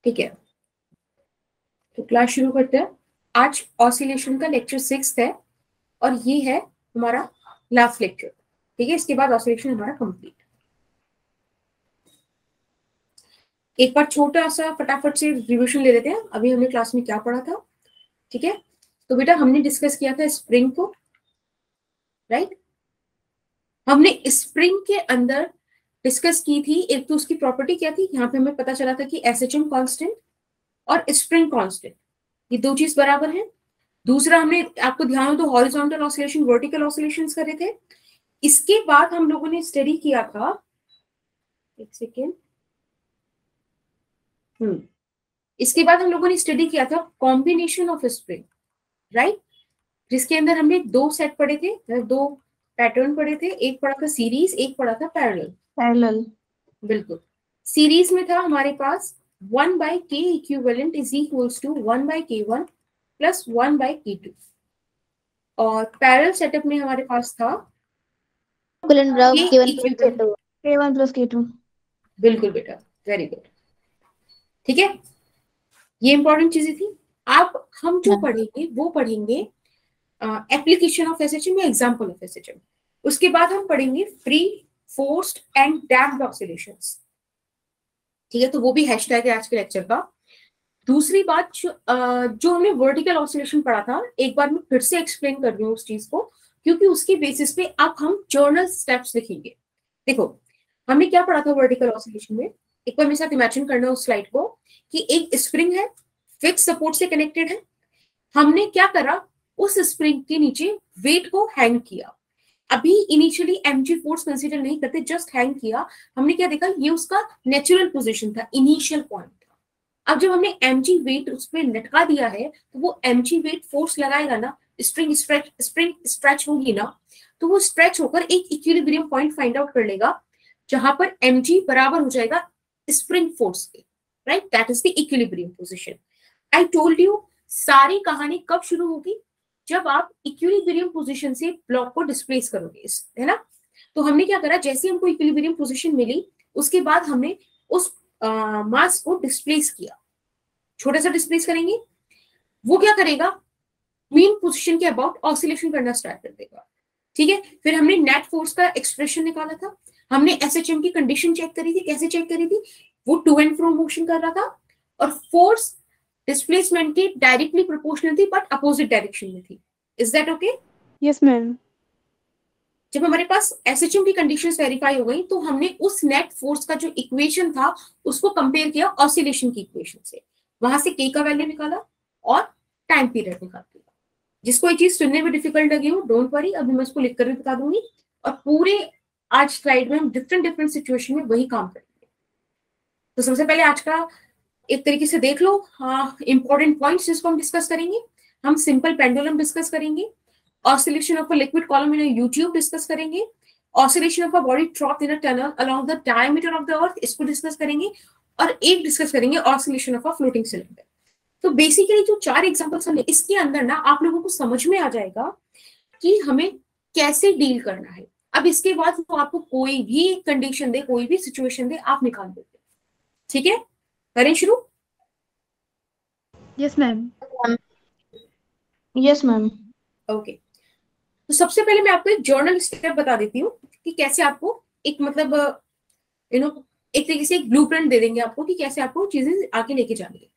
ठीक है, तो क्लास शुरू करते हैं। आज ऑसिलेशन का लेक्चर 6 है और ये है हमारा लास्ट लेक्चर। ठीक है, इसके बाद ऑसिलेशन हमारा कंप्लीट। एक बार छोटा सा फटाफट से रिविजन ले लेते हैं, अभी हमने क्लास में क्या पढ़ा था। ठीक है, तो बेटा हमने डिस्कस किया था स्प्रिंग को, राइट। हमने स्प्रिंग के अंदर डिस्कस की थी, एक तो उसकी प्रॉपर्टी क्या थी, यहाँ पे हमें पता चला था कि एसएचएम कांस्टेंट और स्प्रिंग कांस्टेंट ये दो चीज बराबर है। दूसरा हमने आपको ध्यान हो तो हॉरिजॉन्टल ऑसिलेशन, वर्टिकल ऑसिलेशंस करे थे। इसके बाद हम लोगों ने स्टडी किया था, एक सेकेंड, इसके बाद हम लोगों ने स्टडी किया था कॉम्बिनेशन ऑफ स्प्रिंग, राइट, जिसके अंदर हमने दो सेट पढ़े थे, दो पैटर्न पढ़े थे, एक पढ़ा था सीरीज, एक पढ़ा था पैरेलल। बिल्कुल, सीरीज में था हमारे पास 1/k equivalent is equals to 1/k1 plus 1/k2, और पैरेलल सेटअप में हमारे पास था K1 plus K2। बिल्कुल बेटा, वेरी गुड। ठीक है, ये इंपॉर्टेंट चीजें थी। अब हम जो पढ़ेंगे वो पढ़ेंगे एप्लीकेशन ऑफ एसएचएम या एग्जांपल ऑफ एसएचएम। उसके बाद हम पढ़ेंगे free, forced and damped oscillations. ठीक है, तो वो भी हैशटैग है आज के लेक्चर का। दूसरी बात जो हमने वर्टिकल ऑसिलेशन पढ़ा था, एक बार मैं फिर से एक्सप्लेन कर रही हूँ उस चीज को, क्योंकि उसके बेसिस पे अब हम जर्नल स्टेप्स लिखेंगे। देखो हमने क्या पढ़ा था वर्टिकल ऑसिलेशन में, एक बार मेरे साथ इमेजिन करना उस स्लाइड को, कि एक स्प्रिंग है, फिक्स सपोर्ट से कनेक्टेड है। हमने क्या करा, उस स्प्रिंग के नीचे वेट को हैंग किया। अभी इनिशियली एमजी फोर्स कंसीडर नहीं करते, जस्ट हैंग किया। हमने क्या देखा, ये उसका नेचुरल पोजीशन था, इनिशियल पॉइंट था। अब जब हमने एमजी वेट उस पर लटका दिया है, तो वो एमजी वेट फोर्स लगाएगा ना, स्प्रिंग स्ट्रेच होगी ना, तो वो स्ट्रेच होकर एक इक्विलिब्रियम पॉइंट फाइंड आउट कर लेगा, जहां पर mg बराबर हो जाएगा स्प्रिंग फोर्स के, right, that is the equilibrium position. I told you, सारी कहानी कब शुरू होगी, जब आप इक्विलिब्रियम पोजीशन से ब्लॉक को डिस्प्लेस करोगे, है ना। तो हमने क्या करा, जैसे हमको इक्विलिब्रियम पोजीशन मिली, उसके बाद हमने उस मास को डिस्प्लेस किया, छोटा सा डिस्प्लेस करेंगे, वो क्या करेगा, मीन पोजीशन के अबाउट ऑसिलेशन करना स्टार्ट कर देगा। ठीक है, फिर हमने नेट फोर्स का एक्सप्रेशन निकाला था, हमने एसएचएम की कंडीशन चेक करी थी, कैसे चेक करी थी, वो टू एंड फ्रो मोशन कर रहा था और फोर्स डिस्प्लेसमेंट के डायरेक्टली प्रोपोर्शनल थी बट अपोजिट डायरेक्शन में थी। Is that okay? Yes ma'am. जब हमारे पास एसएचएम की कंडीशंस वेरीफाई हो गई, तो हमने उस नेट फोर्स का जो इक्वेशन था उसको कंपेयर किया ऑसिलेशन की इक्वेशन से, वहां से के का वैल्यू निकाला और टाइम पीरियड निकाल दिया। जिसको ये चीज सुनने में डिफिकल्ट लगी हो, डोंट वरी, अभी मैं उसको लिख कर भी बता दूंगी, और पूरे आज स्लाइड में हम डिफरेंट सिचुएशन में वही काम करेंगे। तो सबसे पहले आज का एक तरीके से देख लो, हाँ, इंपॉर्टेंट पॉइंट्स जिसको हम डिस्कस करेंगे। हम सिंपल पेंडुलम डिस्कस करेंगे, oscillation of a liquid column in a tube discuss करेंगे, oscillation of a body trapped in a tunnel along the diameter of the earth, इसको डिस्कस करेंगे, और एक डिस्कस करेंगे oscillation of a floating cylinder. तो basically जो 4 examples हमने, इसके अंदर ना आप लोगों को समझ में आ जाएगा कि हमें कैसे डील करना है। अब इसके बाद वो आपको कोई भी कंडीशन दे, कोई भी सिचुएशन दे, आप निकाल देते। ठीक है, करें शुरू? Yes ma'am. Yes ma'am. Okay, तो सबसे पहले मैं आपको एक जर्नल स्टेप बता देती हूँ कि कैसे आपको एक मतलब एक तरीके से एक ब्लूप्रिंट दे देंगे आपको कि कैसे आपको चीजें आगे लेके जानी है।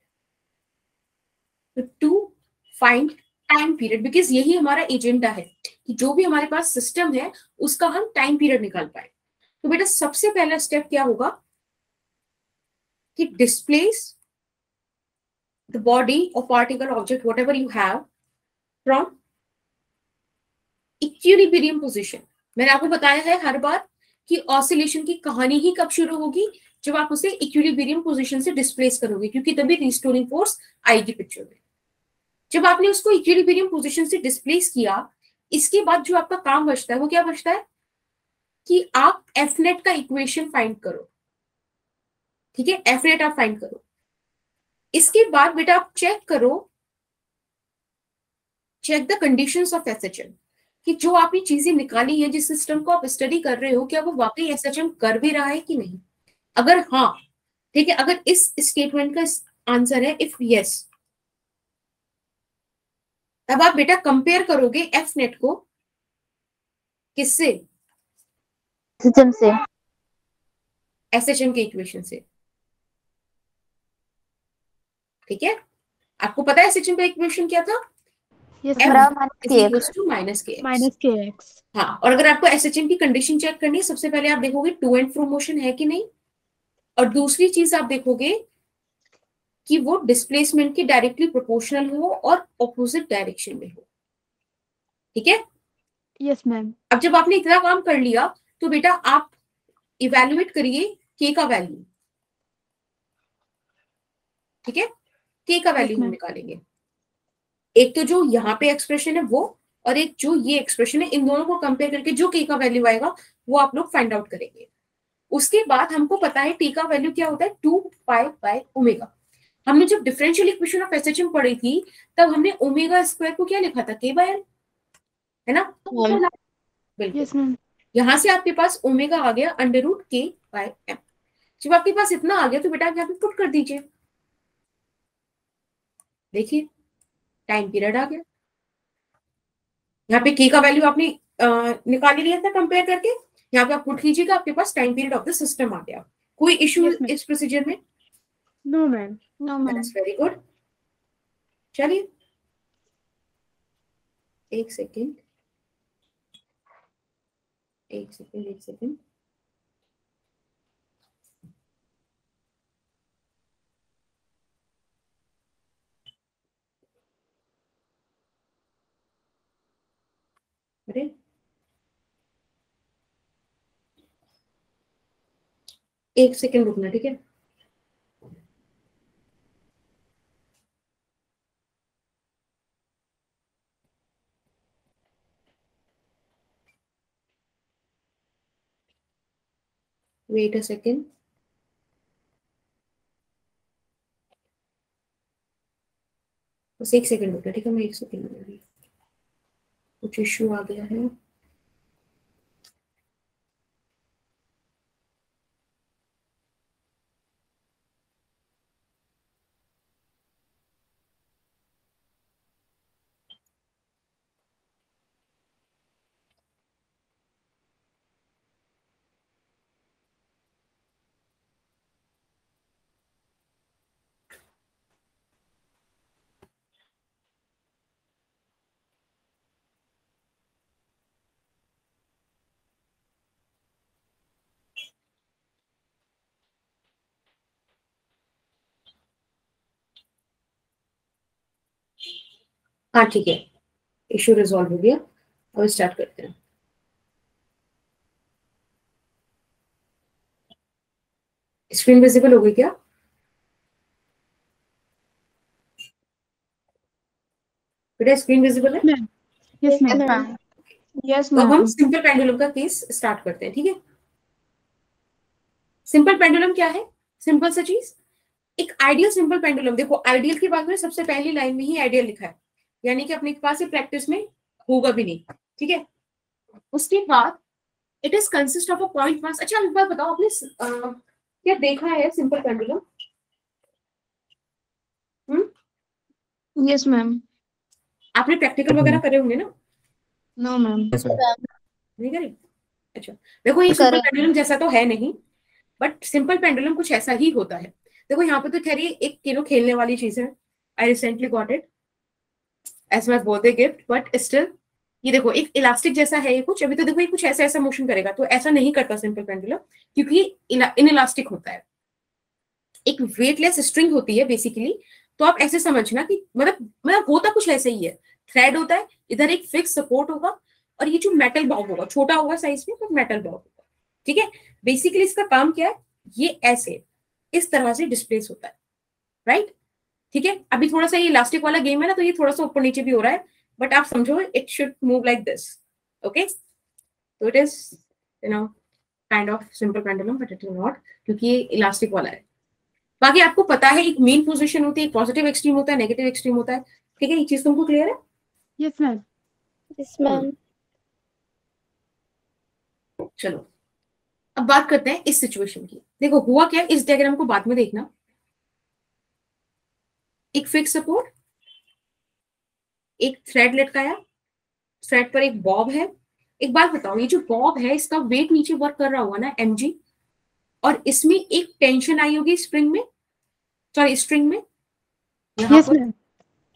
To find time period, because यही हमारा एजेंडा है कि जो भी हमारे पास सिस्टम है उसका हम टाइम पीरियड निकाल पाए। तो बेटा सबसे पहला स्टेप क्या होगा कि डिस्प्लेस द बॉडी और particle object what ever you have from equilibrium position. मैंने आपको बताया है हर बार कि ऑसिलेशन की कहानी ही कब शुरू होगी, जब आप उसे इक्विलिब्रियम पोजीशन से डिस्प्लेस करोगे, क्योंकि तभी रिस्टोरिंग फोर्स आएगी पिक्चर में। जब आपने उसको इक्विलिब्रियम पोजीशन से डिस्प्लेस किया, इसके बाद जो आपका काम बचता है वो क्या बचता है कि आप एफ नेट का इक्वेशन फाइंड करो। ठीक है, एफ नेट आप फाइंड करो। इसके बाद बेटा आप चेक करो, check the conditions of SHM, कि जो आपने चीजें निकाली है, जिस सिस्टम को आप स्टडी कर रहे हो, क्या वो वाकई एसएचएम कर भी रहा है कि नहीं। अगर हाँ, ठीक है, अगर इस स्टेटमेंट का आंसर है इफ यस, तब आप बेटा कंपेयर करोगे एफ नेट को किससे? सिस्टम से। एसएचएम के इक्वेशन से। ठीक है, आपको पता है एसएचएम का इक्वेशन क्या था? Yes F ma'am. is equals to minus kx। Minus के एक्स। हाँ, और अगर आपको एसएचएम की कंडीशन चेक करनी है, सबसे पहले आप देखोगे टू एंड फ्रो मोशन है कि नहीं, और दूसरी चीज आप देखोगे कि वो डिस्प्लेसमेंट के डायरेक्टली प्रोपोर्शनल हो और ऑपोजिट डायरेक्शन में हो। ठीक है, यस मैम। अब जब आपने इतना काम कर लिया तो बेटा आप इवेल्युएट करिए के का वैल्यू। ठीक है, के का वैल्यू हम ma'am। निकालेंगे। एक तो जो यहाँ पे एक्सप्रेशन है वो, और एक जो ये एक्सप्रेशन है, इन दोनों को कंपेयर करके जो के का वैल्यू आएगा वो आप लोग फाइंड आउट करेंगे। उसके बाद हमको पता है टी का वैल्यू क्या होता है, 2π/ओमेगा। हमने जब डिफरेंशियल इक्वेशन ऑफ एसएचएम पढ़ी थी तब हमने ओमेगा स्क्वायर को क्या लिखा था, k/l, है ना? बिल्कुल। Yes ma'am. यहां से आपके पास ओमेगा आ गया √k/m। जब आपके पास इतना आ गया तो बेटा आप यहाँ पे पुट कर दीजिए। देखिए टाइम पीरियड आ गया, यहाँ पे k का वैल्यू आपने निकाल ही लिया था कंपेयर करके, यहाँ पे आप पुट कीजिएगा, आपके पास time period of the system आ गया। कोई इश्यू Yes, ma'am। इस प्रोसीजर में? No ma'am. No ma'am. That's very good. चलिए एक सेकेंड, एक सेकेंड, एक सेकेंड। अरे एक सेकेंड रुकना, ठीक है? Wait a second. बस एक सेकेंड रुकना, ठीक है? मैं एक सेकेंड में अभी कुछ इश्यू आ गया है। हाँ ठीक है, इश्यू रिजॉल्व हो गया। अब स्टार्ट करते हैं। स्क्रीन विजिबल हो गई क्या? बेटा स्क्रीन विजिबल है? मैम। Yes ma'am. यस तो अब हम मैम। सिंपल पेंडुलम का केस स्टार्ट करते हैं। ठीक है, सिंपल पेंडुलम क्या है? सिंपल सा चीज, एक आइडियल सिंपल पेंडुलम। देखो आइडियल की बात करें, सबसे पहली लाइन में ही आइडियल लिखा है, यानी कि अपने पास प्रैक्टिस में होगा भी नहीं। ठीक है, उसके बाद it is consist of a point mass. अच्छा एक बात बताओ, आपने क्या देखा है सिंपल पेंडुलम? Yes ma'am. आपने प्रैक्टिकल वगैरह करे होंगे ना? No ma'am. नहीं करे? अच्छा, देखो ये सिंपल पेंडुलम जैसा तो है नहीं, बट सिंपल पेंडुलम कुछ ऐसा ही होता है। देखो यहाँ पे तो खैर ये एक किलो खेलने वाली चीज है। I recently got it as my birthday gift, but still ये देखो एक इलास्टिक जैसा है ये कुछ। अभी तो देखो ये कुछ ऐसा ऐसा मोशन करेगा, तो ऐसा नहीं करता सिंपल पेंडुलम, क्योंकि ये इन इलास्टिक होता है। एक वेटलेस स्ट्रिंग होती है बेसिकली। तो आप ऐसे समझना कि मतलब होता कुछ ऐसे ही है। थ्रेड होता है, इधर एक फिक्स सपोर्ट होगा, और ये जो मेटल बॉब होगा, छोटा होगा साइज में, तो मेटल बॉब होगा। ठीक है, बेसिकली इसका काम क्या है, ये ऐसे इस तरह से डिस्प्लेस होता है, राइट? ठीक है, अभी थोड़ा सा ये इलास्टिक वाला गेम है ना, तो ये थोड़ा सा ऊपर नीचे भी हो रहा है, बट आप समझो it should move like this. Okay, तो it is kind of simple pendulum, but it is not, क्योंकि ये इलास्टिक वाला है। बाकी आपको पता है एक मीन पोजीशन होती है, एक पॉजिटिव एक्सट्रीम होता है, नेगेटिव एक्सट्रीम होता है। ठीक है, ये चीज तुमको क्लियर है? Yes ma'am. Yes ma'am. चलो अब बात करते हैं इस सिचुएशन की। देखो हुआ क्या, इस डायग्राम को बाद में देखना। एक फिक्स सपोर्ट, एक थ्रेड लटकाया, थ्रेड पर एक बॉब है। एक बात बताओ, ये जो बॉब है इसका वेट नीचे वर्क कर रहा होगा ना mg, और इसमें एक टेंशन आई होगी स्प्रिंग में, सॉरी स्ट्रिंग में, यहाँ Yes, पर ma'am.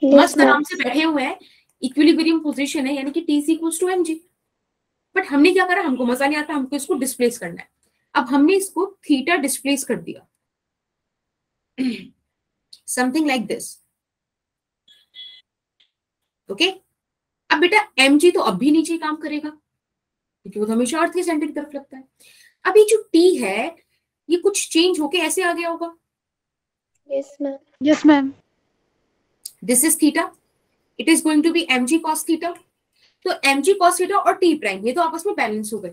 मस्त आराम से बैठे हुए हैं, इक्विलिब्रियम पोजीशन है, यानी कि T equals to mg। But हमने क्या करा, हमको मजा नहीं आता, हमको इसको डिस्प्लेस करना है। अब हमने इसको थीटा डिस्प्लेस कर दिया, समथिंग लाइक दिस। ओके, अब बेटा mg तो अब भी नीचे काम करेगा क्योंकि वो हमेशा अर्थ के सेंटर की तरफ लगता है। अब ये जो t है ये कुछ चेंज होके ऐसे आ गया होगा। Yes, ma'am. Yes, ma'am. This is theta, it is going to be mg cos theta. तो mg cos थीटा और t प्राइम ये तो आपस में बैलेंस हो गए,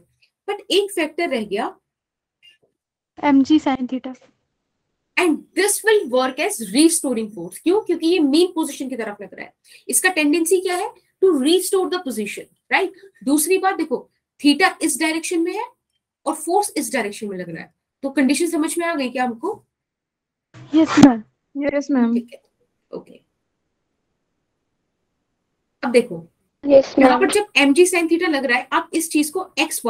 बट एक फैक्टर रह गया, mg sin theta. And this will work as restoring force. क्यों? क्योंकि ये मेन पोजीशन की तरफ लग रहा है, इसका टेंडेंसी क्या है, to restore the position, right. दूसरी बात देखो, थीटा इस डायरेक्शन में है और फोर्स इस डायरेक्शन में लग रहा है, तो कंडीशन समझ में आ गई क्या हमको? Yes, ma'am. Yes, ma'am. ठीक है, ओके। अब देखो Yes, यहाँ ma'am. पर जब mg sin थीटा लग रहा है, आप इस चीज को x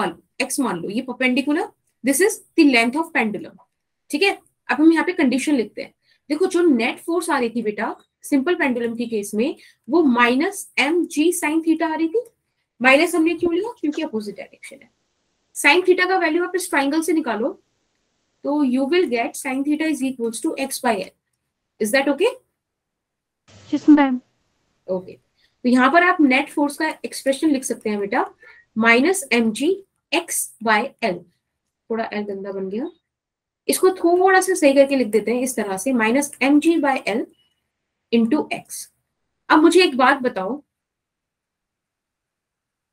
मान लो, ये perpendicular, this is the length of pendulum, ठीक है। अब हम यहाँ पे कंडीशन लिखते हैं। देखो जो नेट फोर्स आ रही थी बेटा सिंपल पेंडुलम के केस में, वो माइनस mg sin थीटा आ रही थी। माइनस हमने क्यों लिया? क्योंकि अपोजिट डायरेक्शन है। sin थीटा का वैल्यू आप इस ट्राइंगल से निकालो, तो you will get sin theta is equals to x by l। Is that okay? Yes, ma'am. Okay, तो यहाँ पर आप नेट फोर्स का एक्सप्रेशन लिख सकते हैं बेटा, minus mg x by l। थोड़ा l गंदा बन गया, इसको थोड़ा सा सही करके लिख देते हैं इस तरह से, minus mg by l into x। अब मुझे एक बात बताओ,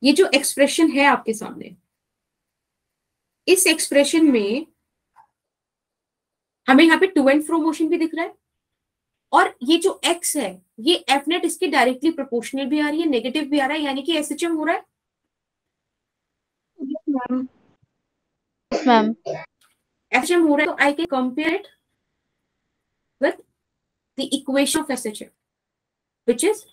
ये जो एक्सप्रेशन है आपके सामने, इस एक्सप्रेशन में हमें यहाँ पे टू एंड फ्रो मोशन भी दिख रहा है, और ये जो x है ये एफ नेट इसके डायरेक्टली प्रोपोर्शनल भी आ रही है, नेगेटिव भी आ रहा है, यानी कि एसएचएम हो रहा है। Yes, ma'am. Yes, ma'am. SHM हो रहा है, तो I can compare it with the equation of SHM which is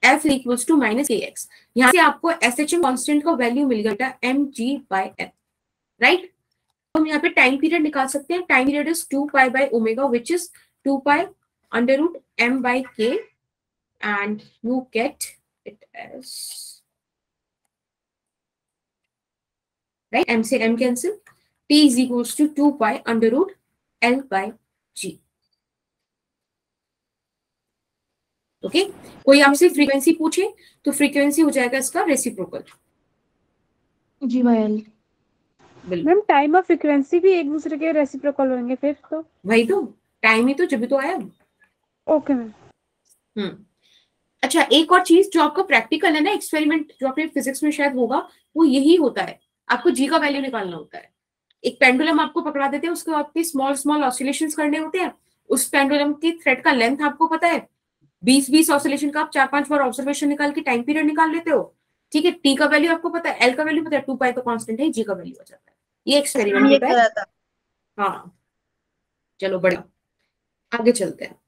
F equals to minus kx। यहाँ से आपको एसएचएम कांस्टेंट का वैल्यू मिल गया बेटा mg by l, राइट। तो हम यहाँ पे टाइम पीरियड निकाल सकते हैं, time period is 2 pi by omega which is 2 pi under root m by k, and you get it as, right, m से m cancel, t is equals to 2 pi under root l by g। Okay, कोई आपसे frequency पूछे तो frequency हो जाएगा इसका reciprocal. g by l. Ma'am time और frequency भी एक दूसरे के रेसिप्रोकल होंगे फिर तो? वही तो, टाइम ही तो जब भी तो आया। Okay ma'am. अच्छा, एक और चीज जो आपका प्रैक्टिकल है ना, एक्सपेरिमेंट जो आपने फिजिक्स में शायद होगा, वो यही होता है, आपको जी का वैल्यू निकालना होता है। एक पेंडुलम आपको पकड़ा देते हैं, उसको आपके स्मॉल स्मॉल ऑसिलेशंस करने होते हैं, उस पेंडुलम की थ्रेड का लेंथ आपको पता है, 20-20 ऑसिलेशन का आप 4-5 बार ऑब्जर्वेशन निकाल के टाइम पीरियड निकाल लेते हो, ठीक है। टी का वैल्यू आपको पता है, एल का वैल्यू पता है, 2 पाई तो कांस्टेंट है, जी का वैल्यू आ जाता है। ये एक्सपेरिमेंट होता है। हाँ चलो बढ़िया, आगे चलते हैं।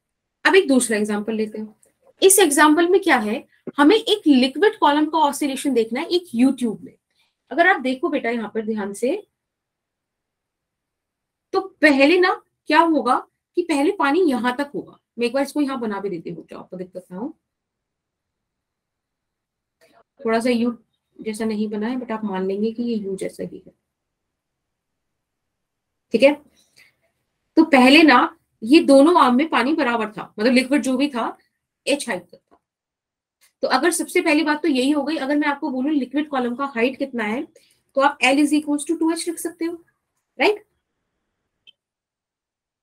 अब एक दूसरा एग्जांपल लेते हैं। इस एग्जांपल में क्या है, हमें एक लिक्विड कॉलम का ऑसिलेशन देखना है एक यूट्यूब में। अगर आप देखो बेटा यहाँ पर ध्यान से, तो पहले ना क्या होगा कि पहले पानी यहां तक होगा। मैं एक बार इसको यहाँ बना भी देती हूँ, जो आपको दिक्कत ना हो। थोड़ा सा यू जैसा नहीं बना है, बट आप मान लेंगे कि ये यू जैसा ही है, ठीक है। तो पहले ना ये दोनों आर्म में पानी बराबर था, मतलब लिक्विड जो भी था एच हाइट तक था। तो अगर सबसे पहली बात तो यही हो गई, अगर मैं आपको बोलूं लिक्विड कॉलम का हाइट कितना है, तो आप L is equals to 2H लिख सकते हो, राइट।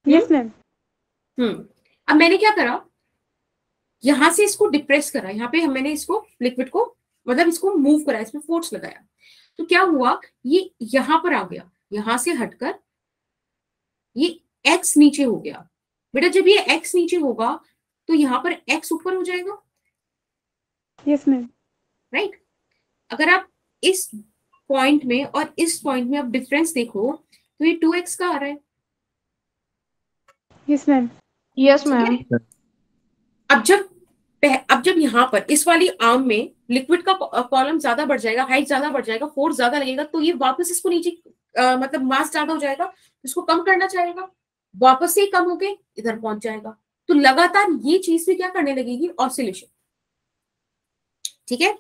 Yes ma'am. अब मैंने क्या करा, यहां से इसको डिप्रेस करा, यहाँ पे मैंने इसको लिक्विड को मतलब इसको मूव करा, इसमें फोर्स लगाया, तो क्या हुआ, ये यहां पर आ गया, यहां से हटकर ये x नीचे हो गया। बेटा जब ये x नीचे होगा तो यहाँ पर x ऊपर हो जाएगा, यस मैम। राइट। अगर आप इस पॉइंट में और इस पॉइंट में आप डिफरेंस देखो, तो ये 2x का आ रहा है। Yes ma'am. Yes, ma'am. अब जब यहाँ पर इस वाली आर्म में लिक्विड का कॉलम ज्यादा बढ़ जाएगा, हाइट ज्यादा बढ़ जाएगा, फोर्स ज्यादा लगेगा, तो ये वापस इसको नीचे मतलब मास ज्यादा हो जाएगा, इसको कम करना चाहेगा, वापस से ही कम होके इधर पहुंच जाएगा। तो लगातार ये चीज भी क्या करने लगेगी, ऑसिलेशन। ठीक है,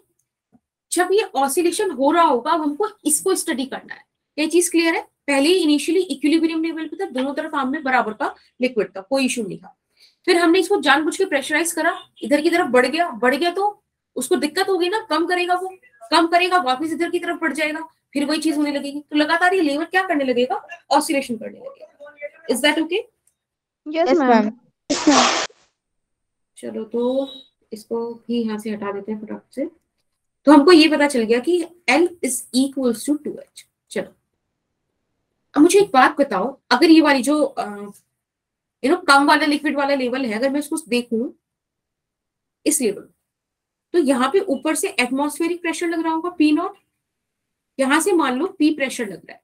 जब ये ऑसिलेशन हो रहा होगा अब हमको इसको स्टडी करना है। ये चीज क्लियर है? पहले ही इनिशियली इक्विलिब्रियम लेवल पे था, दोनों तरफ आर्म में बराबर का लिक्विड था, कोई इशू नहीं था। फिर हमने इसको जानबूझ के प्रेशराइज करा, इधर की तरफ बढ़ गया तो उसको दिक्कत होगी ना, कम करेगा, वो कम करेगा, वापस इधर की तरफ बढ़ जाएगा, फिर वही चीज होने लगेगी। तो लगातार ये लेवल क्या करने लगेगा, ऑसिलेशन करने लगेगा। Is that okay? Yes ma'am. चलो तो इसको भी यहाँ से हटा देते हैं फटाफट से। तो हमको ये पता चल गया कि L is equals to 2H। चलो अब मुझे एक बात बताओ, अगर ये वाली जो कम वाला लिक्विड वाला लेवल है, अगर मैं उसको देखूं इस लेवल, तो यहाँ पे ऊपर से एटमॉस्फेरिक प्रेशर लग रहा होगा P0, यहां से मान लो P प्रेशर लग रहा है।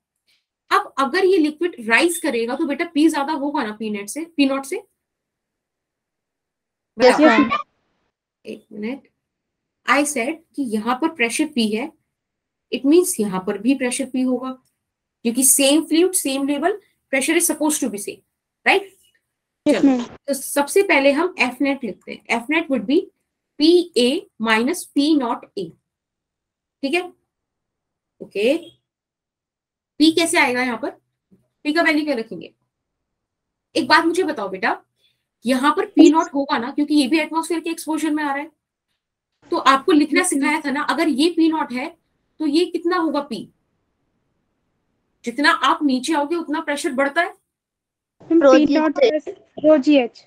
अब अगर ये लिक्विड राइज करेगा तो बेटा P ज्यादा होगा ना P0 से? Yes ma'am. एक मिनट, आई सेड कि यहाँ पर प्रेशर P है, इट मीन्स यहाँ पर भी प्रेशर P होगा, क्योंकि same fluid same level, pressure is suppose to be same, right? चलो तो सबसे पहले हम F नेट लिखते हैं। F net would be PA minus P0 A। ठीक है, ओके। P कैसे आएगा यहाँ पर? P का वैल्यू क्या रखेंगे? एक बात मुझे बताओ बेटा, यहाँ पर P0 होगा ना, क्योंकि ये भी एटमॉस्फेयर के एक्सपोजर में आ रहा है। तो आपको लिखना सिखाया था ना, अगर ये P0 है तो ये कितना होगा P? जितना आप नीचे आओगे उतना प्रेशर बढ़ता है। P0 plus rho G H.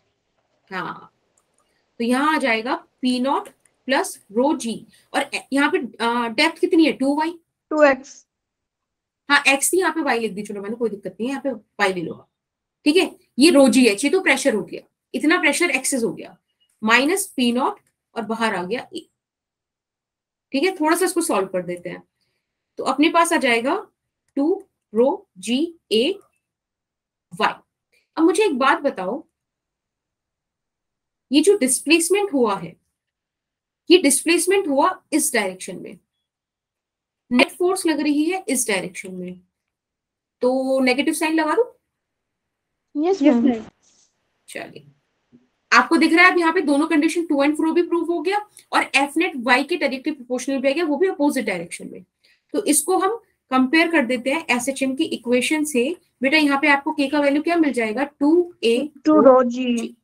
हाँ, तो यहाँ आ जाएगा P0 प्लस रो जी, और यहाँ पे डेप्थ कितनी है, 2y 2x। हाँ, x थी, यहाँ पे y लिख दी, चलो मैंने, कोई दिक्कत नहीं है, यहाँ पे y ले लो। ठीक है, ये रो जी एच, ये तो प्रेशर हो गया, इतना प्रेशर एक्सेस हो गया, माइनस P0 और बाहर आ गया ए। ठीक है, थोड़ा सा इसको सॉल्व कर देते हैं, तो अपने पास आ जाएगा 2 रो जी ए वाई। अब मुझे एक बात बताओ, ये जो डिस्प्लेसमेंट हुआ है, ये डिस्प्लेसमेंट हुआ इस डायरेक्शन में, नेट फोर्स लग रही है इस डायरेक्शन में, तो नेगेटिव साइन लगा दो। Yes ma'am. चलिए, आपको दिख रहा है अब यहाँ पे दोनों कंडीशन टू एंड फ्रो भी प्रूव हो गया, और एफ नेट वाई के डायरेक्टली प्रोपोर्शनल भी आ गया, वो भी अपोजिट डायरेक्शन में। तो इसको हम कंपेयर कर देते हैं एसएचएम की इक्वेशन से। बेटा यहाँ पे आपको के का वैल्यू क्या मिल जाएगा, 2a 2 रो जी।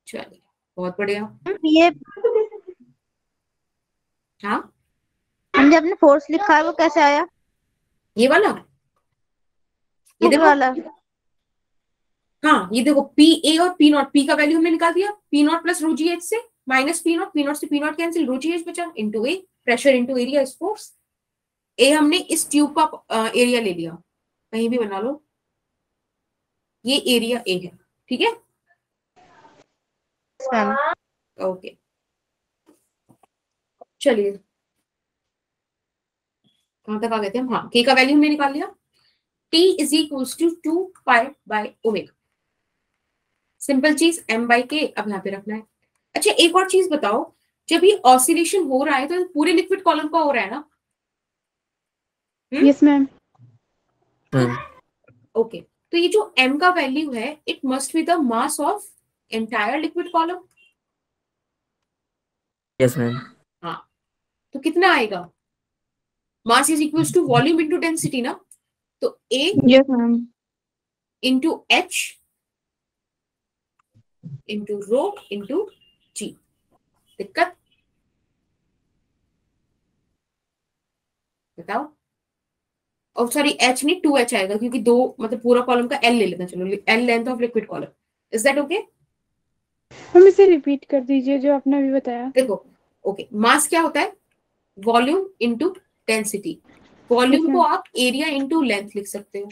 चलिए, बहुत बढ़िया। ये हाँ, हमने अपने फोर्स लिखा है, वो कैसे आया? ये वाला, ये देखो वाला। हाँ, ये देखो पी ए और पी नॉट, पी का वैल्यू हमने निकाल दिया, P naught plus rho G H से माइनस पी नॉट से P naught cancel, rho G H बचा, into A, pressure into area is force. ए हमने इस ट्यूब का एरिया ले लिया, कहीं भी बना लो, ये एरिया ए है। ठीक है, ओके, चलिए कहां तक आ गए थे हम? हाँ, के का वैल्यू हमने निकाल लिया, T is equals to 2 pi by omega, simple चीज, m बाई के अब यहाँ पे रखना है। अच्छा, एक और चीज बताओ, जब ये ऑसिलेशन हो रहा है तो पूरे लिक्विड कॉलम का हो रहा है ना? Yes ma'am. ओके, तो ये जो m का वैल्यू है, it must be the mass of entire liquid column. Yes ma'am. हाँ, तो कितना आएगा, mass is equals to volume into density ना, तो A yes ma'am. Into H into rho into G। दिक्कत बताओ? और सॉरी, H नहीं 2H आएगा, क्योंकि दो मतलब पूरा कॉलम का L ले लेना, चलो L length of liquid column. Is that okay? हम इसे रिपीट कर दीजिए जो आपने अभी बताया। देखो, ओके, मास क्या होता है, वॉल्यूम इंटू डेंसिटी। वॉल्यूम को आप एरिया इंटू लेंथ लिख सकते हो,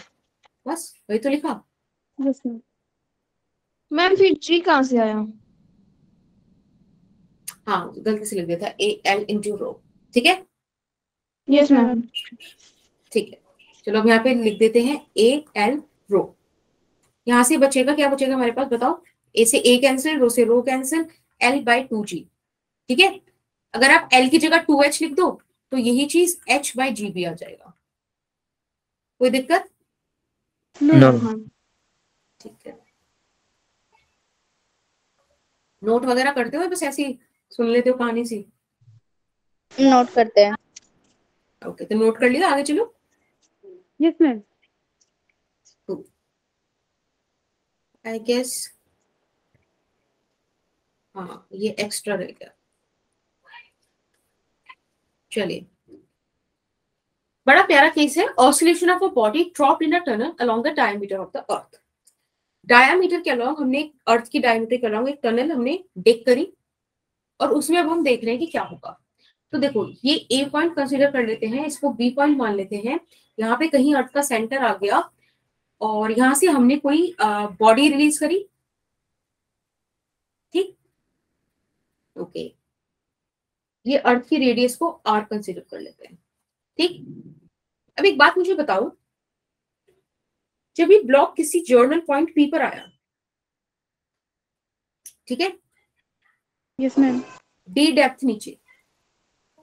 बस वही तो लिखा। Yes ma'am. मैम फिर जी कहाँ से आया? हाँ, गलती से लिख दिया था, AL इंटू रो। ठीक है, यस मैम। ठीक है, चलो अब यहाँ पे लिख देते हैं AL रो। यहाँ से बचेगा क्या, बचेगा हमारे पास, बताओ? A से A कैंसिल, रो से रो कैंसिल, L/2g। ठीक है, अगर आप L की जगह 2h लिख दो तो यही चीज h/g भी आ जाएगा। कोई दिक्कत? नो। ठीक है, नोट वगैरह करते हो बस ऐसे ही सुन लेते हो कहानी सी? नोट करते हैं। ओके, तो नोट कर लिया, आगे चलो। Yes ma'am. आई गेस हाँ ये एक्स्ट्रा रह गया। चलिए, बड़ा प्यारा केस है। Oscillation of a body drop in a tunnel along the diameter of the earth. Diameter के अलोंग हमने अर्थ की डायमीटर के अलोंग एक टनल हमने डिग करी और उसमें अब हम देख रहे हैं कि क्या होगा। तो देखो, ये ए पॉइंट कंसीडर कर लेते हैं, इसको बी पॉइंट मान लेते हैं। यहाँ पे कहीं अर्थ का सेंटर आ गया और यहाँ से हमने कोई बॉडी रिलीज करी। ठीक, ओके, ये अर्थ की रेडियस को आर कंसीडर कर लेते हैं। ठीक, अब एक बात मुझे बताओ, जब ये ब्लॉक किसी जर्नल पॉइंट पी पर आया, ठीक है, यस मैम। डी डेप्थ नीचे,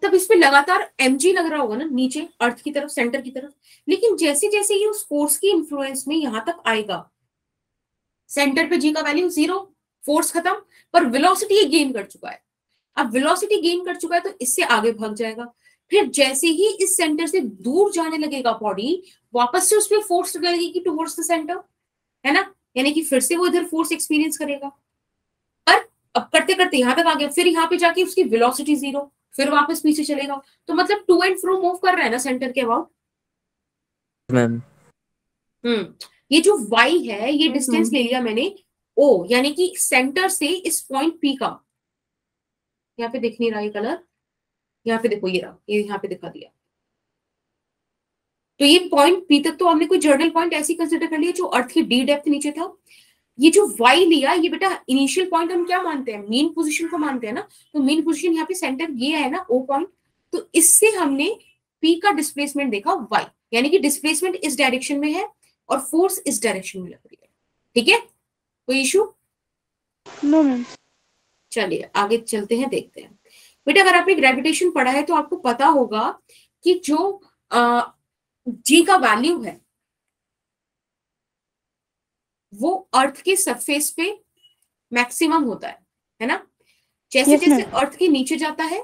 तब इसमें लगातार mg लग रहा होगा ना नीचे अर्थ की तरफ, सेंटर की तरफ। लेकिन जैसे जैसे ये उस फोर्स की इंफ्लुएंस में यहां तक आएगा, सेंटर पे g का वैल्यू 0, फोर्स खत्म, पर वेलोसिटी ये गेन कर चुका है। अब वेलोसिटी गेन कर चुका है तो इससे आगे भाग जाएगा। फिर जैसे ही इस सेंटर से दूर जाने लगेगा बॉडी, वापस से उसमें फोर्स लगेगी टुवर्ड्स द सेंटर, है ना, यानी कि फिर से वो इधर फोर्स एक्सपीरियंस करेगा। पर अब करते करते यहां तक आ गया, फिर यहाँ पे जाके उसकी वेलोसिटी 0, फिर वापस पीछे चलेगा। तो मतलब टू एंड फ्रो मूव कर रहा है ना सेंटर के अबाउट। मैम ये जो y है ये डिस्टेंस ले लिया मैंने o, यानी कि सेंटर से इस पॉइंट p का, यहाँ पे दिख नहीं रहा ये कलर, यहाँ पे देखो ये रहा, ये यहाँ पे दिखा दिया। तो ये पॉइंट p तक तो हमने कोई जर्नल पॉइंट ऐसी कंसिडर कर लिया जो अर्थ की डी डेप्थ नीचे था। ये जो y लिया, ये बेटा इनिशियल पॉइंट हम क्या मानते हैं, मीन पोजीशन को मानते हैं ना। तो मीन पोजीशन यहाँ पे सेंटर ये है ना, o पॉइंट। तो इससे हमने p का डिस्प्लेसमेंट देखा y, यानी कि डिस्प्लेसमेंट इस डायरेक्शन में है और फोर्स इस डायरेक्शन में लग रही है। ठीक है, कोई इशू? No ma'am. चलिए आगे चलते हैं, देखते हैं। बेटा अगर आपने ग्रेविटेशन पढ़ा है तो आपको पता होगा कि जो जी का वैल्यू है वो अर्थ के सरफेस पे मैक्सिमम होता है ना। जैसे Yes, जैसे ma'am. अर्थ के नीचे जाता है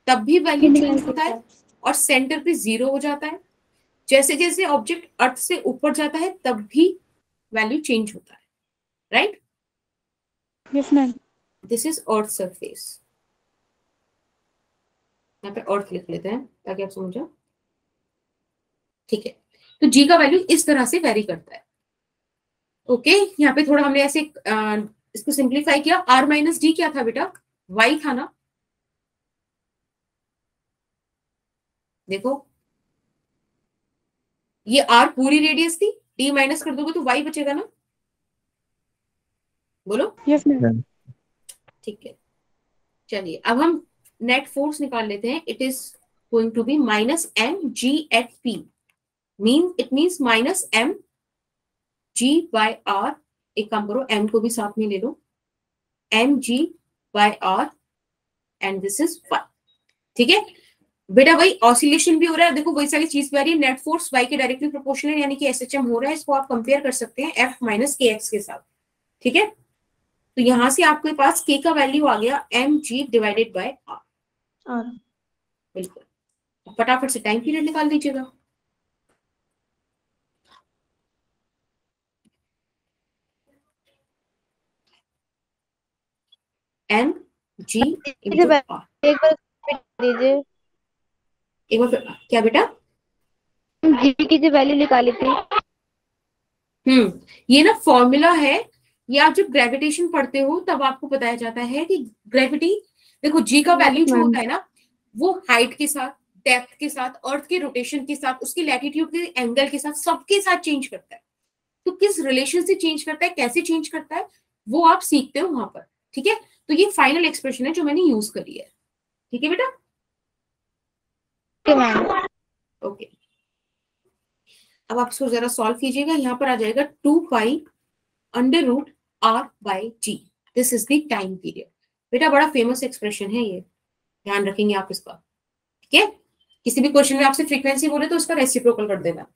तब भी वैल्यू चेंज होता है और सेंटर पे 0 हो जाता है। जैसे जैसे ऑब्जेक्ट अर्थ से ऊपर जाता है तब भी वैल्यू चेंज होता है, right? Yes ma'am. This is earth surface. यहाँ पे अर्थ लिख लेते हैं ताकि आप समझो। ठीक है, तो जी का वैल्यू इस तरह से वेरी करता है। ओके, यहाँ पे थोड़ा हमने ऐसे इसको सिंप्लीफाई किया। आर माइनस डी क्या था बेटा, वाई था ना। देखो ये आर पूरी रेडियस थी, डी माइनस कर दोगे तो वाई बचेगा ना, बोलो। Yes ma'am. ठीक है, चलिए अब हम नेट फोर्स निकाल लेते हैं। It is going to be minus M G at P, it means minus M G by R. एक काम करो, एम को भी साथ में ले लो, M G by R and this is Y. ठीक है बेटा, वही ऑसिलेशन भी हो रहा है, देखो वही सारी चीज भी आ रही है। नेट फोर्स वाई के डायरेक्टली प्रोपोर्शनल यानी कि एसएचएम हो रहा है। इसको आप कंपेयर कर सकते हैं एफ माइनस के एक्स के साथ। ठीक है, तो यहां से आपके पास के का वैल्यू आ गया M G divided by R. बिल्कुल, फटाफट से टाइम पीरियड निकाल दीजिएगा। M G into R. एक बार दीजिए, एक बार क्या बेटा? जी की जो वैल्यू निकाली थी। ये ना फॉर्मूला है, ये आप जब ग्रेविटेशन पढ़ते हो तब आपको बताया जाता है कि ग्रेविटी, देखो जी का वैल्यू जो होता है ना वो हाइट के साथ, डेप्थ के साथ, अर्थ के रोटेशन के साथ, उसकी लैटिट्यूड के एंगल के साथ, सबके साथ चेंज करता है। तो किस रिलेशन से चेंज करता है, कैसे चेंज करता है, वो आप सीखते हो वहां पर। ठीक है, तो ये फाइनल एक्सप्रेशन है जो मैंने यूज करी है। ठीक है बेटा, ओके। अब आप इसको जरा सॉल्व कीजिएगा। यहाँ पर आ जाएगा 2 pi under root R by G. This is the time period. बेटा बड़ा फेमस एक्सप्रेशन है ये, ध्यान रखेंगे आप इसका, ठीक है। किसी भी क्वेश्चन में आपसे फ्रीक्वेंसी बोले तो उसका रेसिप्रोकल कर देना।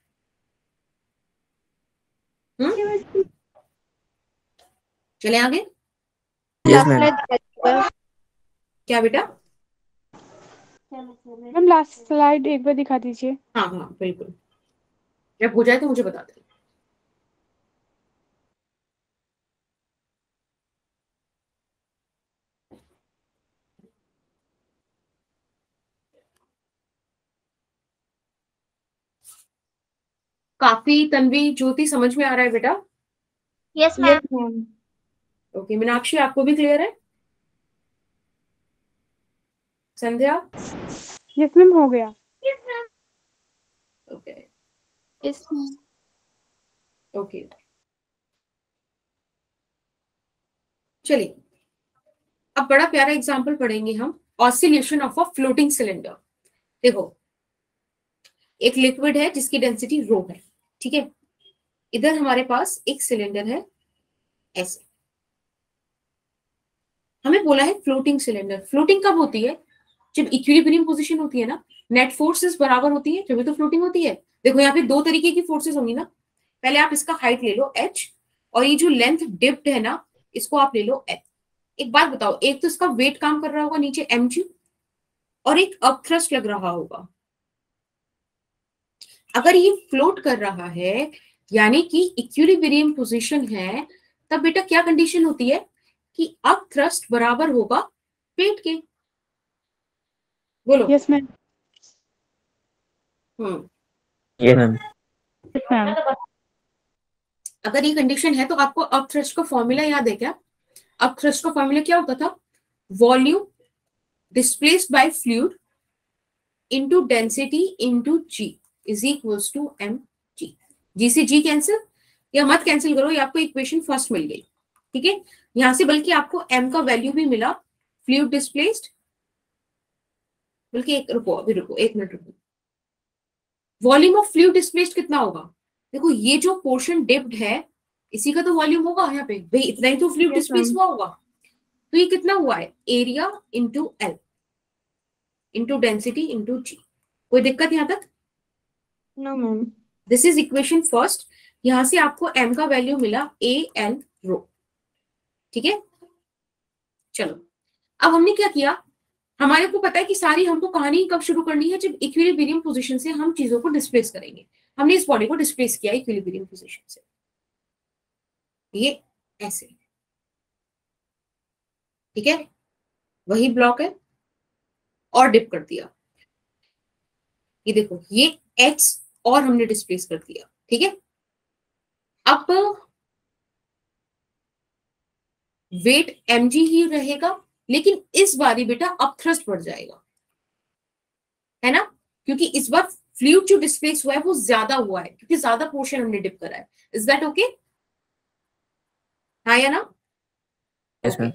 चले आगे। Yes, ma'am. क्या बेटा? मैम लास्ट स्लाइड एक बार दिखा दीजिए। हाँ हाँ बिल्कुल, जब हो जाए तो मुझे बता दें। काफी, तन्वी, ज्योति समझ में आ रहा है बेटा? Yes yes ma'am. Ma'am. Okay, Meenakshi आपको भी क्लियर है? संध्या? यस मैम हो गया। Okay yes ma'am. ओके, चलिए अब बड़ा प्यारा एग्जांपल पढ़ेंगे हम, oscillation of a floating cylinder. देखो एक लिक्विड है जिसकी डेंसिटी रो है, ठीक है। इधर हमारे पास एक सिलेंडर है ऐसे, हमें बोला है फ्लोटिंग सिलेंडर। फ्लोटिंग कब होती है? जब इक्विलिब्रियम पोजीशन होती है ना, नेट फोर्सेस बराबर होती है, जब तो फ्लोटिंग होती है। देखो यहाँ पे दो तरीके की फोर्सेस होंगी ना, पहले आप इसका हाइट ले लो h, और ये जो लेंथ डिप्ड है ना इसको आप ले लो h। एक बात बताओ, एक तो इसका वेट काम कर रहा होगा नीचे mg, और एक अपथ्रस्ट लग रहा होगा। अगर ये फ्लोट कर रहा है यानी कि इक्विलिब्रियम पोजीशन है, तब बेटा क्या कंडीशन होती है कि अप थ्रस्ट बराबर होगा वेट के। बोलो। Yes ma'am. Yes, ma'am. Yes ma'am. अगर ये कंडीशन है तो आपको अप थ्रस्ट का फॉर्मूला याद है क्या? अप थ्रस्ट का फॉर्मूला क्या होता था? Volume displaced by fluid into density into G is equals to M G. G से जी कैंसिल, या मत कैंसिल करो, ये आपको इक्वेशन फर्स्ट मिल गई, ठीक है। यहां से बल्कि आपको एम का वैल्यू भी मिला, फ्लूइड डिस्प्लेस्ड, बल्कि एक रुको, अभी रुको, एक मिनट रुको। वॉल्यूम ऑफ फ्लूइड डिस्प्लेस्ड कितना होगा? देखो ये जो पोर्शन डिप्ड है इसी का तो वॉल्यूम होगा यहाँ पे, भाई इतना ही तो फ्लूइड Yes, डिस्प्लेस ma'am. हुआ होगा। तो ये कितना हुआ है? Area into L into density into G. कोई दिक्कत यहाँ तक? No ma'am. This is equation first. यहां से आपको एम का वैल्यू मिला ए एल रो, ठीक है। चलो अब हमने क्या किया, हमारे को पता है कि सारी हमको कहानी कब शुरू करनी है, जब इक्विलिब्रियम पोजीशन से हम चीजों को डिस्प्लेस करेंगे। हमने इस बॉडी को डिस्प्लेस किया इक्विलिब्रियम पोजीशन से, ये ऐसे, ठीक है। वही ब्लॉक है और डिप कर दिया, ये देखो ये एक्स और हमने डिस्प्लेस कर दिया, ठीक है। अब वेट mg ही रहेगा, लेकिन इस बारी बेटा अप थ्रस्ट बढ़ जाएगा, है ना, क्योंकि इस बार फ्लूइड जो डिस्प्लेस हुआ है वो ज्यादा हुआ है, क्योंकि ज्यादा पोर्शन हमने डिप करा है। Is that okay? हाँ या ना? Yes, ma'am.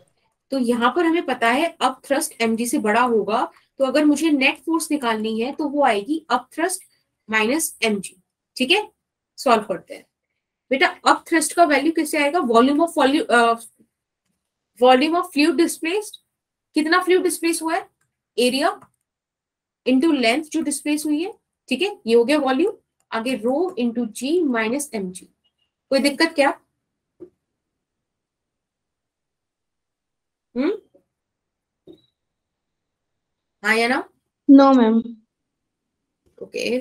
तो यहां पर हमें पता है अप थ्रस्ट mg से बड़ा होगा, तो अगर मुझे नेट फोर्स निकालनी है तो वो आएगी अप थ्रस्ट माइनस mg, ठीक है। सॉल्व करते हैं बेटा। अप थ्रस्ट का वैल्यू कैसे आएगा? वॉल्यूम ऑफ फ्लूइड डिस्प्लेस्ड, कितना फ्लूइड डिस्प्लेस हुआ है, एरिया इंटू लेंथ जो डिस्प्लेस हुई है, ठीक है, ये हो गया वॉल्यूम। आगे रो इंटू जी माइनस एम जी। कोई दिक्कत क्या? हम्म, हाँ या ना? No ma'am. ओके,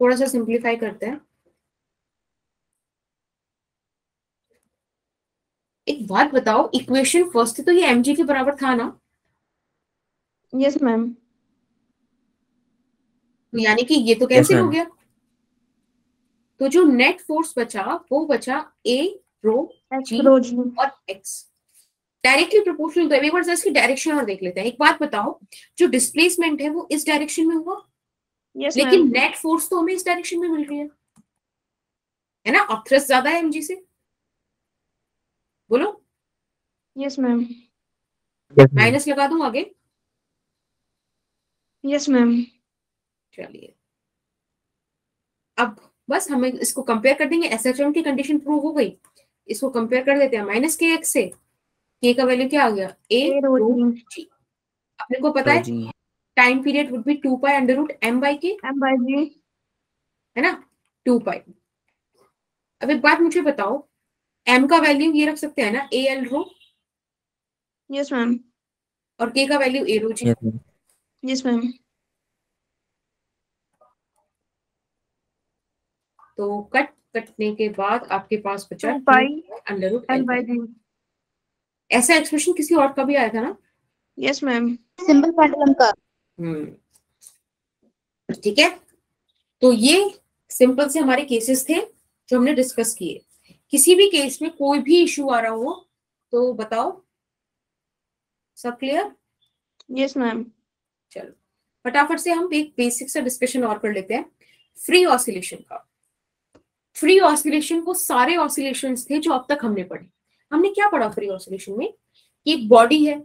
थोड़ा सा सिंप्लीफाई करते हैं। एक बात बताओ, इक्वेशन फर्स्ट तो ये mg के बराबर था ना, यस मैम। तो यानी कि ये तो Yes, कैंसिल हो ma'am. गया, तो जो नेट फोर्स बचा वो बचा ए रो जी रोज। और एक्स, डायरेक्टली प्रोपोर्शनल। एक बार इसकी डायरेक्शन और देख लेते हैं। एक बात बताओ, जो डिस्प्लेसमेंट है वो इस डायरेक्शन में हुआ, यस लेकिन मैम। नेट फोर्स तो हमें इस डायरेक्शन में मिल रही है ना, अब थ्रस्ट ज्यादा है mg से। बोलो, yes ma'am. Yes, ma'am. Minus लगा दूं आगे? Yes ma'am. चलिए अब बस हमें इसको कंपेयर कर देंगे, एसएचएम की कंडीशन प्रूव हो गई, इसको कंपेयर कर देते हैं माइनस के एक्स से। के का वैल्यू क्या आ गया, ए A रो rho G जी। अपने को पता है जी time period would be 2 pi under root m by k, M by G. है ना, 2 पाई। अब एक बात मुझे बताओ, m का वैल्यू ये रख सकते हैं ना, A L row, Yes, ma'am. और k का value A rho G. Yes ma'am Yes, ma'am. तो कटने के बाद आपके पास बचा 2 pi under root L L by by. G. ऐसा एक्सप्रेशन किसी और का भी आया था ना। Yes, ma'am. सिंपल पेंडुलम का। ठीक है, तो ये सिंपल से हमारे केसेस थे जो हमने डिस्कस किए। किसी भी केस में कोई भी इशू आ रहा हो तो बताओ, सब क्लियर। Yes, ma'am. चलो फटाफट से हम एक बेसिक सा डिस्कशन और कर लेते हैं फ्री ऑसिलेशन का। फ्री ऑसिलेशन वो सारे ऑसिलेशंस थे जो अब तक हमने पढ़े। हमने क्या पढ़ा फ्री ऑसिलेशन में, कि एक बॉडी है,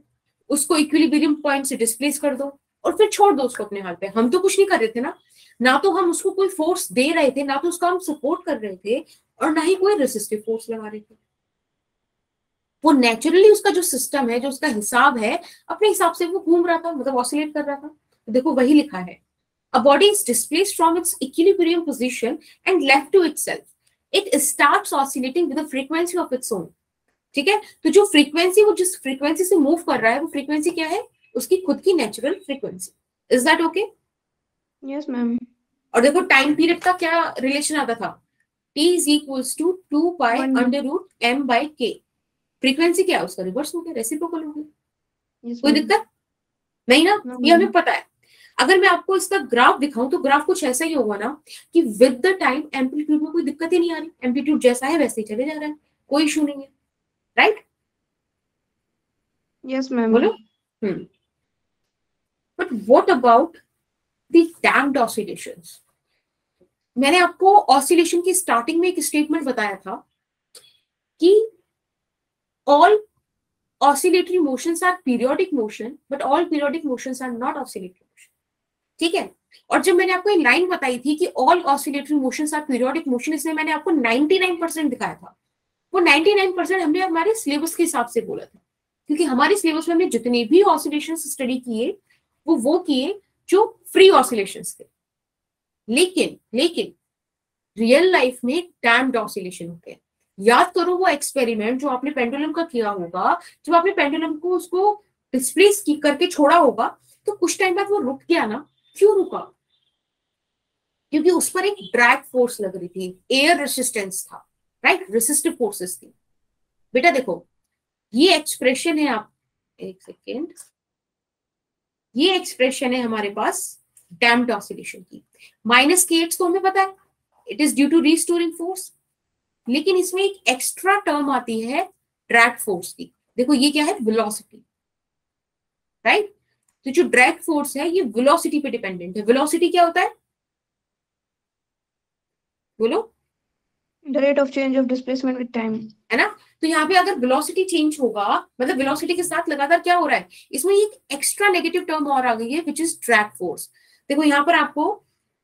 उसको इक्विलिब्रियम पॉइंट से डिस्प्लेस कर दो और फिर छोड़ दो उसको अपने हाल पे। हम तो कुछ नहीं कर रहे थे ना तो हम उसको कोई फोर्स दे रहे थे, ना तो उसका हम सपोर्ट कर रहे थे, और ना ही कोई रेसिस्टिव फोर्स लगा रहे थे। वो नेचुरली उसका जो सिस्टम है, जो उसका हिसाब है, अपने हिसाब से वो घूम रहा था, मतलब ऑसिलेट कर रहा था। तो देखो वही लिखा है, a body is displaced from its equilibrium position and left to itself. It starts oscillating with a frequency of its own. ठीक है, तो जो फ्रीक्वेंसी, वो जिस फ्रीक्वेंसी से मूव कर रहा है, वो फ्रीक्वेंसी क्या है, उसकी खुद की natural frequency. Is that okay? Yes, ma'am. और देखो टाइम पीरियड का क्या रिलेशन आता था, t is equals to 2 pi One. under root m by k। Frequency क्या है उसका, रिवर्स हो गया, रेसिप्रोकल हो गया। Yes, कोई ma'am. दिक्कत नहीं ना, No, ये हमें ma'am. पता है। अगर मैं आपको इसका ग्राफ दिखाऊं तो ग्राफ कुछ ऐसा ही होगा ना, कि विद द टाइम एम्पलीट्यूड में कोई दिक्कत ही नहीं आ रही, एम्पलीट्यूड जैसा है वैसे ही चले जा रहा है, कोई इशू नहीं है, राइट? Yes, ma'am. बोलो। But what about the damped oscillations? मैंने आपको ऑसिलेशन की स्टार्टिंग में एक स्टेटमेंट बताया था कि all oscillatory motions are periodic motion but all periodic motions are not oscillatory motion। ठीक है, और जब मैंने आपको एक लाइन बताई थी कि all oscillatory motions are periodic motion, इसमें मैंने आपको 99% दिखाया था। वो 99% हमने हमारे सिलेबस के हिसाब से बोला था, क्योंकि हमारे सिलेबस में हमने जितने भी ऑसिलेशन स्टडी किए वो किए जो फ्री ऑसिलेशंस थे। लेकिन रियल लाइफ में डैम्प्ड ऑसिलेशन होते हैं। याद करो वो एक्सपेरिमेंट जो आपने पेंडुलम का किया होगा, जब आपने पेंडुलम को उसको डिस्प्लेस करके छोड़ा होगा, तो कुछ टाइम बाद वो रुक गया ना। क्यों रुका? क्योंकि उस पर एक ड्रैग फोर्स लग रही थी, एयर रेसिस्टेंस था, राइट, रेसिस्टिव फोर्सेस थी। बेटा देखो ये एक्सप्रेशन है, आप एक सेकेंड, ये एक्सप्रेशन है हमारे पास डैम्प्ड ऑसिलेशन की। -kx तो हमें पता है, it is due to restoring force. लेकिन इसमें एक एक्स्ट्रा टर्म आती है ड्रैग फोर्स की। देखो ये क्या है, वेलोसिटी, राइट? तो जो ड्रैग फोर्स है ये वेलोसिटी पे डिपेंडेंट है। वेलोसिटी क्या होता है, बोलो? The rate of change of displacement with time. है ना? तो यहाँ पे अगर वेलोसिटी चेंज होगा, मतलब वेलोसिटी के साथ लगातार क्या हो रहा है, इसमें एक एक्स्ट्रा नेगेटिव टर्म और आ गई है, विच इज ड्रैग फोर्स। देखो यहाँ पर आपको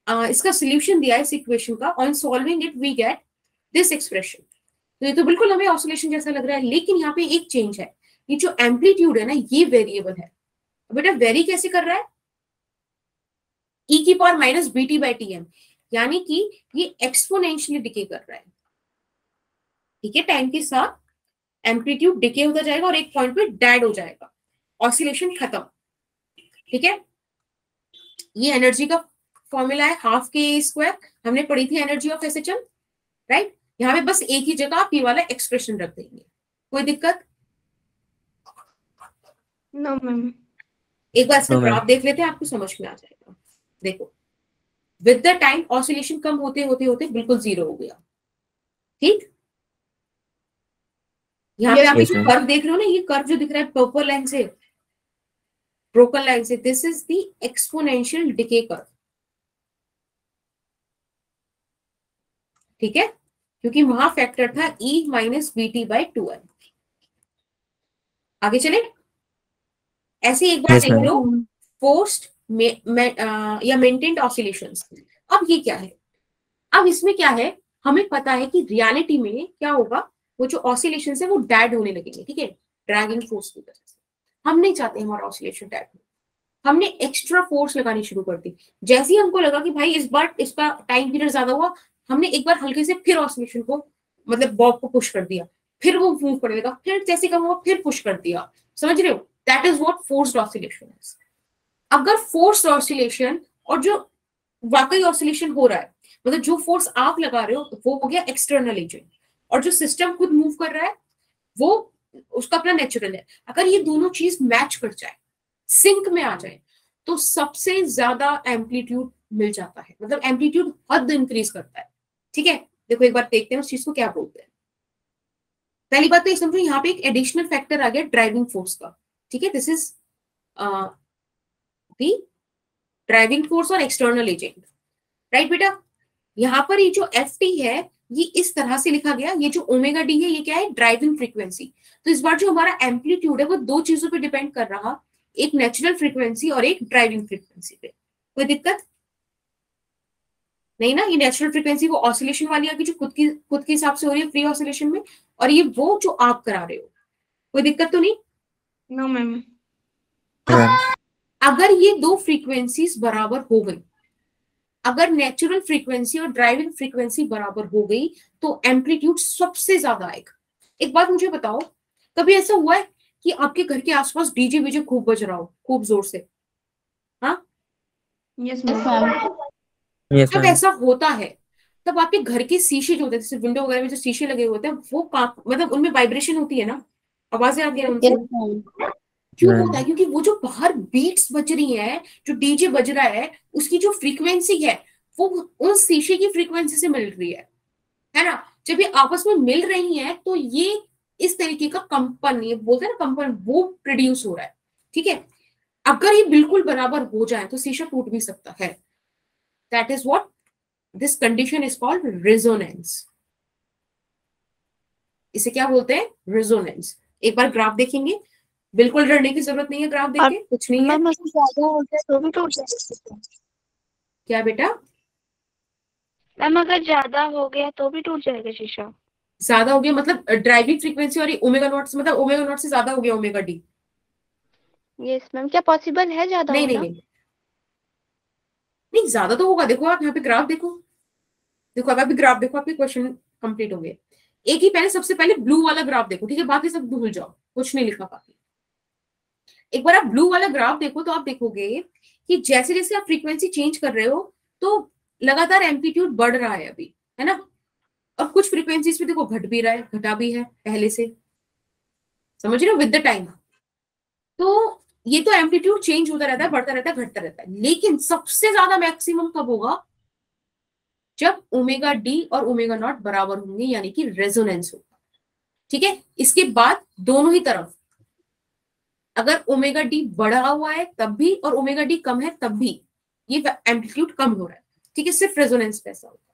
इसका सोल्यूशन दिया है इस इक्वेशन का। On solving it we get this expression. तो ये तो बिल्कुल हमें ऑसिलेशन जैसा लग रहा है, लेकिन यहाँ पे एक चेंज है, ये जो एम्पलीट्यूड है ना ये वेरिएबल है। बेटा वेरी कैसे कर रहा है, e की पावर -bt/Tm, यानी कि ये एक्सपोनेंशियली डिके कर रहा है। ठीक है, टाइम के साथ एम्पलीट्यूड डिके होता जाएगा और एक पॉइंट पे डेड हो जाएगा, ऑसिलेशन खत्म। ठीक है, ये एनर्जी का फॉर्मूला है ½ हमने पढ़ी थी एनर्जी ऑफ SHM, राइट? यहाँ पे बस एक ही जगह आप ये वाला एक्सप्रेशन रख देंगे, कोई दिक्कत? No, ma'am. एक बार इसका No, ma'am. ग्राफ देख लेते हैं, आपको समझ में आ जाएगा। देखो विद द टाइम ऑसिलेशन कम होते होते होते बिल्कुल जीरो हो गया। ठीक, यहाँ पे Yes, आप Yes, जो ma'am. कर्व देख रहे हो ना, ये कर्व जो दिख रहा है पर्पल लाइन से, ब्रोकन लाइन से, this is the exponential decay curve. ठीक है, क्योंकि वहां फैक्टर था E - BT/2m। आगे चले, ऐसे एक बार Yes, देख ma'am. लो फोर्स्ड या मेंटेन्ड ऑसिलेशंस। अब ये क्या है, अब इसमें क्या है, हमें पता है कि रियलिटी में क्या होगा, वो जो ऑसिलेशंस है वो डेड होने लगेंगे। ठीक है, ड्रैगिंग फोर्स की वजह से। हम नहीं चाहते हमारा ऑसिलेशन टाइप हो, हमने एक्स्ट्रा फोर्स लगानी शुरू कर दी। जैसे ही हमको लगा कि भाई इस बार इसका टाइम पीरियड ज्यादा हुआ, हमने एक बार हल्के से फिर ऑसिलेशन को मतलब बॉब को पुश कर दिया, फिर वो मूव करने लगा, फिर जैसे कम हुआ फिर पुश कर दिया। समझ रहे हो? That is what forced oscillation is. अगर फोर्स्ड ऑसिलेशन और जो वाकई ऑसिलेशन हो रहा है, मतलब जो फोर्स आप लगा रहे हो वो हो गया एक्सटर्नल एजेंट, और जो सिस्टम खुद मूव कर रहा है वो उसका अपना नेचुरल है। अगर ये दोनों चीज मैच कर जाए, सिंक में आ जाए, तो सबसे ज्यादा एम्पलीट्यूड मिल जाता है, मतलब एम्पलीट्यूड हद इंक्रीज करता है। ठीक है, देखो एक बार देखते हैं उस चीज को क्या बोलते हैं। पहली बात तो ये समझो, यहाँ पे एक एडिशनल फैक्टर आ गया ड्राइविंग फोर्स का। ठीक है, this is the driving force और एक्सटर्नल एजेंट, राइट बेटा। यहाँ पर ये जो एफ टी है ये इस तरह से लिखा गया, ये जो ओमेगा डी है ये क्या है? Driving frequency. तो इस बार जो हमारा एम्पलीट्यूड है वो दो चीजों पे डिपेंड कर रहा, एक नेचुरल फ्रीक्वेंसी और एक ड्राइविंग फ्रीक्वेंसी पे। कोई दिक्कत नहीं ना? ये नेचुरल फ्रीक्वेंसी वो ऑसिलेशन वाली आगे जो खुद के हिसाब से हो रही है फ्री ऑसिलेशन में, और ये वो जो आप करा रहे हो। कोई दिक्कत तो नहीं? No ma'am. अगर ये दो फ्रीक्वेंसीज बराबर हो गई, अगर नेचुरल फ्रीक्वेंसी और ड्राइविंग फ्रीक्वेंसी बराबर हो गई, तो एम्पलीट्यूड सबसे ज्यादा आएगा। एक बात मुझे बताओ, कभी ऐसा हुआ है कि आपके घर के आसपास डीजे वीजे खूब बज रहा हो, खूब जोर से? हाँ, यस मैम। जब ऐसा होता है तब आपके घर के शीशे जो होते हैं, जैसे विंडो वगैरह में जो शीशे लगे होते हैं, वो मतलब उनमें वाइब्रेशन होती है ना, आवाजें आती है उनसे। क्यों होता है? क्योंकि वो जो बाहर बीट्स बज रही है, जो डीजे बज रहा है, उसकी जो फ्रीक्वेंसी है वो उन शीशे की फ्रीक्वेंसी से मिल रही है ना। जब ये आपस में मिल रही है तो ये इस तरीके का कंपन, ये बोलते हैं ना कंपन, वो प्रोड्यूस हो रहा है। ठीक है, अगर ये बिल्कुल बराबर हो जाए तो शीशा टूट भी सकता है। That is what this condition is called resonance. इसे क्या बोलते हैं? रेजोनेंस। एक बार ग्राफ देखेंगे, बिल्कुल डरने की जरूरत नहीं है, ग्राफ देख के कुछ नहीं है। मैम अगर ज्यादा हो गया तो भी टूट जाएगा। क्या बेटा? मैम अगर ज्यादा हो गया तो भी टूट जाएगा शीशा। ज्यादा हो गया मतलब ड्राइविंग फ्रीक्वेंसी और ओमेगा नॉट से, मतलब ओमेगा नॉट से ज्यादा हो गया ओमेगा डी? Yes ma'am. क्या पॉसिबल है ज्यादा नहीं नहीं होना? नहीं नहीं, ज्यादा तो होगा। देखो आप यहाँ पे ग्राफ देखो, देखो अब अभी ग्राफ देखो, आपके क्वेश्चन कंप्लीट हो गए। एक ही पहले, सबसे पहले ब्लू वाला ग्राफ देखो, ठीक है, बाकी सब भूल जाओ, कुछ नहीं लिखा बाकी। एक बार आप ब्लू वाला ग्राफ देखो तो आप देखोगे कि जैसे जैसे आप फ्रीक्वेंसी चेंज कर रहे हो तो लगातार एम्पलीट्यूड बढ़ रहा है अभी, है ना। और कुछ फ्रीक्वेंसीज पे देखो घट भी रहा है, घटा भी है पहले से, समझ रहे हो, विद द टाइम। तो ये तो एम्पलीट्यूड चेंज होता रहता है, बढ़ता रहता है, घटता रहता है, लेकिन सबसे ज्यादा मैक्सिमम कब होगा? जब ओमेगा डी और ओमेगा नॉट बराबर होंगे, यानी कि रेजोनेंस होगा। ठीक है, इसके बाद दोनों ही तरफ अगर ओमेगा डी बढ़ा हुआ है तब भी और ओमेगा डी कम है तब भी ये एम्पलीट्यूड कम हो रहा है। ठीक है, सिर्फ रेजोनेंस पे ऐसा होता है।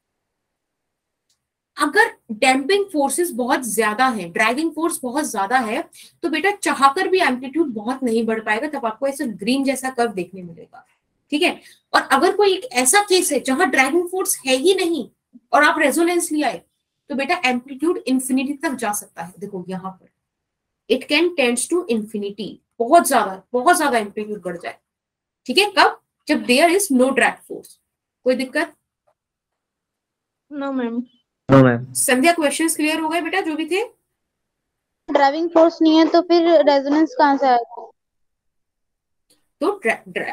अगर डैम्पिंग फोर्सेस बहुत ज्यादा है, ड्रैगिंग फोर्स बहुत ज्यादा है, तो बेटा चाहकर भी एम्पलीट्यूड बहुत नहीं बढ़ पाएगा, तब आपको ऐसा ग्रीन जैसा कर्व देखने मिलेगा। ठीक है, और अगर कोई एक ऐसा केस है जहां ड्रैगिंग फोर्स है ही नहीं और आप रेजोनेंस ले आए, तो बेटा एम्पलीट्यूड इंफिनिटी तक जा सकता है। देखो यहाँ पर it can tends to infinity, बहुत ज्यादा एम्पलीट्यूड बढ़ जाए। ठीक है, कब? जब there is no drag force. कोई दिक्कत? No ma'am. No ma'am. Sandhya, questions clear हो गए बेटा जो भी थे? ड्राइविंग फोर्स नहीं है तो फिर रेजोनेंस कहाँ से आएगा? तो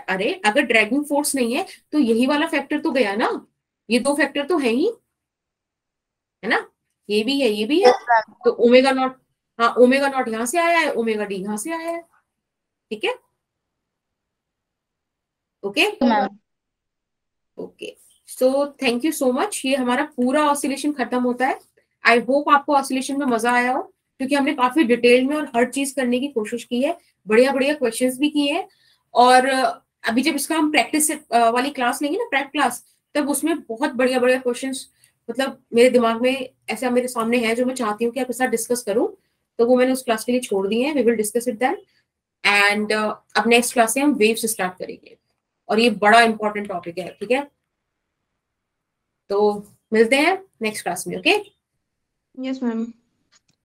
अरे अगर ड्रैगिंग फोर्स नहीं है तो यही वाला फैक्टर तो गया ना, ये दो फैक्टर तो है ही, है ना, ये भी है ये भी है। तो ओमेगा नॉट, हाँ ओमेगा नॉट यहाँ से आया है, ओमेगा डी यहाँ से आया है। ठीक है, okay ma'am okay. So thank you so much. ये हमारा पूरा ऑसिलेशन खत्म होता है। आई होप आपको ऑसिलेशन में मजा आया हो, क्योंकि हमने काफी डिटेल में और हर चीज करने की कोशिश की है, बढ़िया बढ़िया क्वेश्चंस भी किए हैं। और अभी जब इसका हम प्रैक्टिस वाली क्लास लेंगे ना, प्रैक्ट क्लास, तब उसमें बहुत बढ़िया बढ़िया क्वेश्चंस, मतलब मेरे दिमाग में ऐसा मेरे सामने है जो मैं चाहती हूँ कि आपके साथ डिस्कस करूँ, तो वो मैंने उस क्लास के लिए छोड़ दिए हैं। We will discuss it then. And अब नेक्स्ट क्लास से हम वेव्स स्टार्ट करेंगे, और ये बड़ा इंपॉर्टेंट टॉपिक है। ठीक है, तो मिलते हैं नेक्स्ट क्लास में। Okay yes ma'am.